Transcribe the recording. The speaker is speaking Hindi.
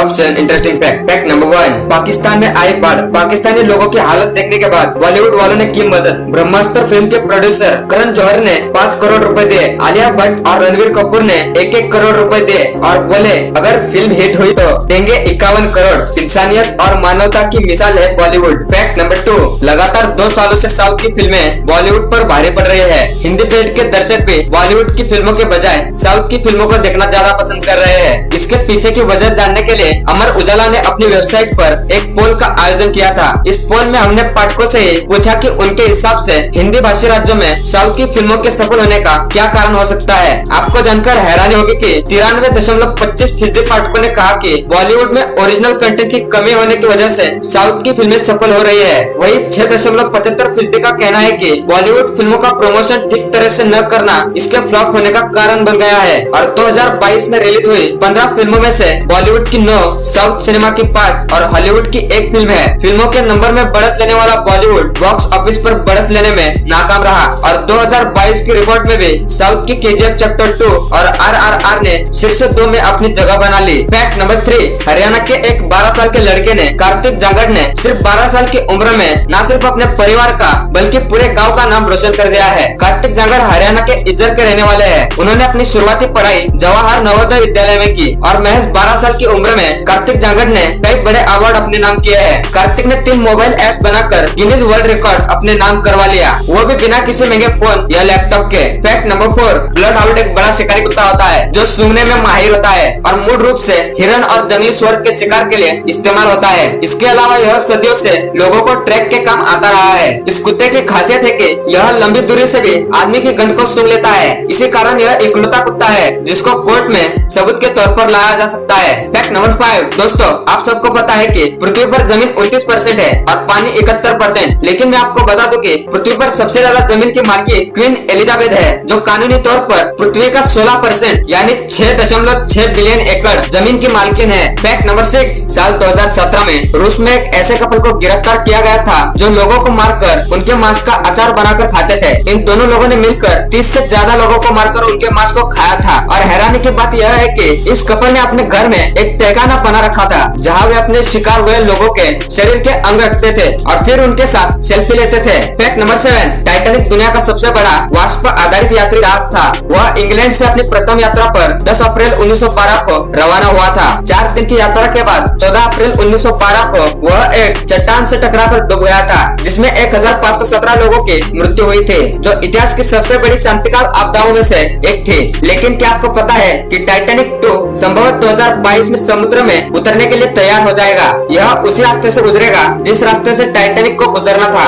सबसे interesting fact. Fact number 1, Pakistan में आई बाढ़। पाकिस्तानी लोगों की हालत देखने के बाद बॉलीवुड वालों ने की मदद। ब्रह्मास्त्र फिल्म के प्रोड्यूसर करण जौहर ने 5 करोड़ रुपए दिए। आलिया भट्ट और रणवीर कपूर ने 1-1 करोड़ रुपए दिए और बोले अगर फिल्म हिट हुई तो देंगे 51 करोड़। इंसानियत और मानवता की मिसाल है बॉलीवुड। फैक्ट नंबर 2, लगातार 2 सालों से साउथ की फिल्में बॉलीवुड पर भारी पड़ रही है। हिंदी बेल्ट के दर्शक भी बॉलीवुड की फिल्मों के बजाय साउथ की फिल्मों को देखना ज्यादा पसंद कर रहे हैं। इसके पीछे की वजह जानने के लिए अमर उजाला ने अपनी वेबसाइट पर एक पोल का आयोजन किया था। इस पोल में हमने पाठकों से पूछा कि उनके हिसाब से हिंदी भाषी राज्यों में साउथ की फिल्मों के सफल होने का क्या कारण हो सकता है। आपको जानकर हैरानी होगी कि 93.25% पाठकों ने कहा कि बॉलीवुड में ओरिजिनल कंटेंट की कमी होने की वजह से साउथ की फिल्में सफल हो रही है। वही 6.75% का कहना है कि बॉलीवुड फिल्मों का प्रमोशन ठीक तरह से न करना इसके फ्लॉप होने का कारण बन गया है। और 2022 में रिलीज हुई 15 फिल्मों में से बॉलीवुड की 9, साउथ सिनेमा की 5 और हॉलीवुड की 1 फिल्म है। फिल्मों के नंबर में बढ़त लेने वाला बॉलीवुड बॉक्स ऑफिस पर बढ़त लेने में नाकाम रहा और 2022 की रिपोर्ट में भी साउथ की KGF चैप्टर 2 और RRR ने शीर्ष 2 में अपनी जगह बना ली। फैक्ट नंबर 3, हरियाणा के एक 12 साल के लड़के ने कार्तिक जांगड़ ने सिर्फ 12 साल की उम्र में न सिर्फ अपने परिवार का बल्कि पूरे गाँव का नाम रोशन कर दिया है। कार्तिक जांगड़ हरियाणा के इज्जत के रहने वाले हैं। उन्होंने अपनी शुरुआती पढ़ाई जवाहर नवोदय विद्यालय में की और महज 12 साल की उम्र में कार्तिक जांगड़ ने कई बड़े अवार्ड अपने नाम किए हैं। कार्तिक ने 3 मोबाइल ऐप्स बनाकर गिनीज वर्ल्ड रिकॉर्ड अपने नाम करवा लिया, वो भी बिना किसी महंगे फोन या लैपटॉप के। फैक्ट नंबर 4, ब्लड हाउंड एक बड़ा शिकारी कुत्ता होता है जो सूंघने में माहिर होता है और मूल रूप से हिरन और जंगली सुअर के शिकार के लिए इस्तेमाल होता है। इसके अलावा यह सदियों से लोगों को ट्रैक के काम आता रहा है। इस कुत्ते की खासियत है कि यह लंबी दूरी से भी आदमी की गंध को सूंघ लेता है। इसी कारण यह इकलौता कुत्ता है जिसको कोर्ट में सबूत के तौर पर लाया जा सकता है। फैक्ट नंबर 5, दोस्तों आप सबको पता है कि पृथ्वी पर जमीन 29% है और पानी 71%। लेकिन मैं आपको बता दूं कि पृथ्वी पर सबसे ज्यादा जमीन की मालकी क्वीन एलिजाबेथ है जो कानूनी तौर पर पृथ्वी का 16% यानी 6.6 बिलियन एकड़ जमीन की मालकिन है। फैक्ट नंबर 6, साल 2017 में रूस में एक ऐसे कपल को गिरफ्तार किया गया था जो लोगों को मारकर उनके मांस का अचार बनाकर खाते थे। इन दोनों लोगों ने मिलकर 30 से ज्यादा लोगों को मारकर उनके मांस को खाया था। और हैरानी की बात यह है कि इस कपल ने अपने घर में एक तहखाना बना रखा था जहाँ वे अपने शिकार हुए लोगों के शरीर के अंग रखते थे और फिर उनके साथ सेल्फी लेते थे। फैक्ट नंबर 7, टाइटैनिक दुनिया का सबसे बड़ा वाष्प आधारित यात्री जहाज था। वह इंग्लैंड से अपनी प्रथम यात्रा पर 10 अप्रैल 1912 को रवाना हुआ था। 4 दिन की यात्रा के बाद 14 अप्रैल 1912 को वह एक चट्टान से टकराकर डूब गया था जिसमें 1517 लोगों की मृत्यु हुई थी, जो इतिहास की सबसे बड़ी शांतिकाल आपदाओं में से एक थी। लेकिन क्या आपको पता है कि टाइटैनिक 2 संभवतः 2022 में समुद्र में उतरने के लिए तैयार हो जाएगा। यह उसी रास्ते से गुजरेगा जिस रास्ते से टाइटैनिक को गुजरना था।